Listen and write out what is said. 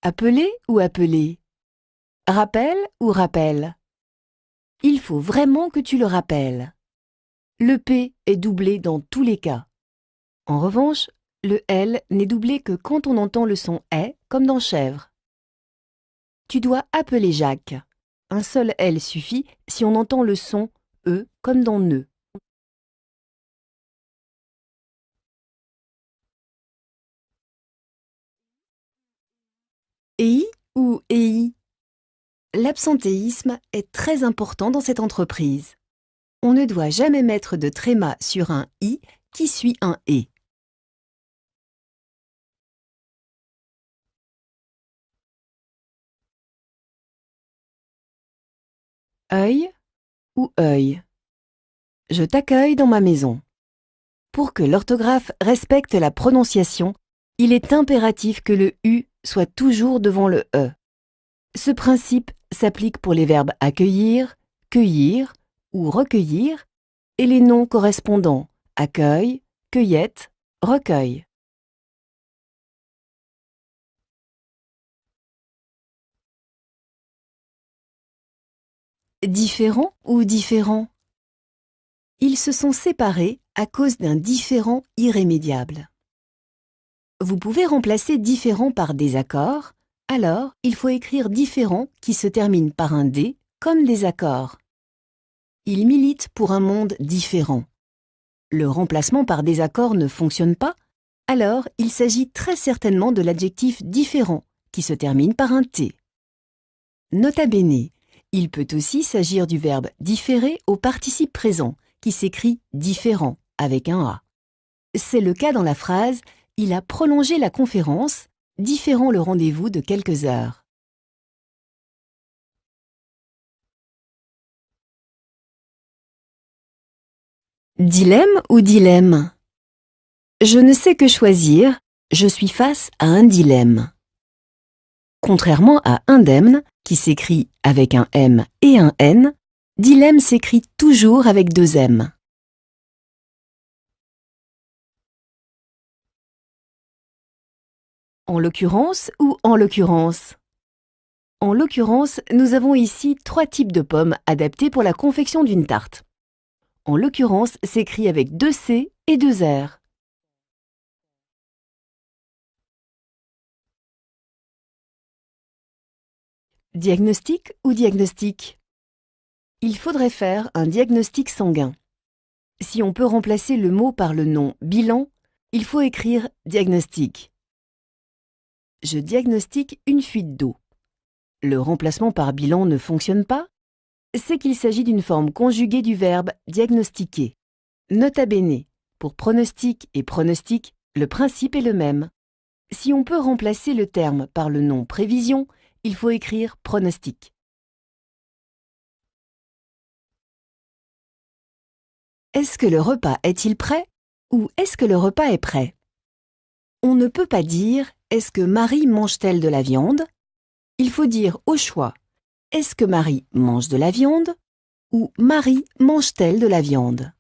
Appeler ou appeler? Rappel ou rappel? Il faut vraiment que tu le rappelles. Le P est doublé dans tous les cas. En revanche, le L n'est doublé que quand on entend le son « est » comme dans chèvre. Tu dois appeler Jacques. Un seul L suffit si on entend le son « e » comme dans nœud. EI ou EI? L'absentéisme est très important dans cette entreprise. On ne doit jamais mettre de tréma sur un I qui suit un E. Œil ou œil? Je t'accueille dans ma maison. Pour que l'orthographe respecte la prononciation, il est impératif que le U soit toujours devant le E. Ce principe s'applique pour les verbes accueillir, cueillir ou recueillir et les noms correspondants accueil, cueillette, recueil. Différent ou différent? Ils se sont séparés à cause d'un différend irrémédiable. Vous pouvez remplacer différent par désaccord, alors il faut écrire différent qui se termine par un D comme désaccord. Ils militent pour un monde différent. Le remplacement par désaccord ne fonctionne pas, alors il s'agit très certainement de l'adjectif différent qui se termine par un T. Nota bene, il peut aussi s'agir du verbe différer au participe présent qui s'écrit différent avec un A. C'est le cas dans la phrase « Il a prolongé la conférence, différant le rendez-vous de quelques heures ». Dilemme ou dilemme? Je ne sais que choisir, je suis face à un dilemme. Contrairement à indemne, qui s'écrit avec un M et un N, dilemme s'écrit toujours avec deux M. En l'occurrence ou en l'occurrence? En l'occurrence, nous avons ici trois types de pommes adaptés pour la confection d'une tarte. En l'occurrence s'écrit avec deux C et deux R. Diagnostic ou diagnostic? Il faudrait faire un diagnostic sanguin. Si on peut remplacer le mot par le nom bilan, il faut écrire diagnostic. Je diagnostique une fuite d'eau. Le remplacement par bilan ne fonctionne pas? C'est qu'il s'agit d'une forme conjuguée du verbe diagnostiquer. Nota bene, pour pronostic et pronostic, le principe est le même. Si on peut remplacer le terme par le nom prévision, il faut écrire pronostic. Est-ce que le repas est-il prêt ou est-ce que le repas est prêt? On ne peut pas dire « Est-ce que Marie mange-t-elle de la viande ?» Il faut dire au choix « Est-ce que Marie mange de la viande ?» ou « Marie mange-t-elle de la viande ?»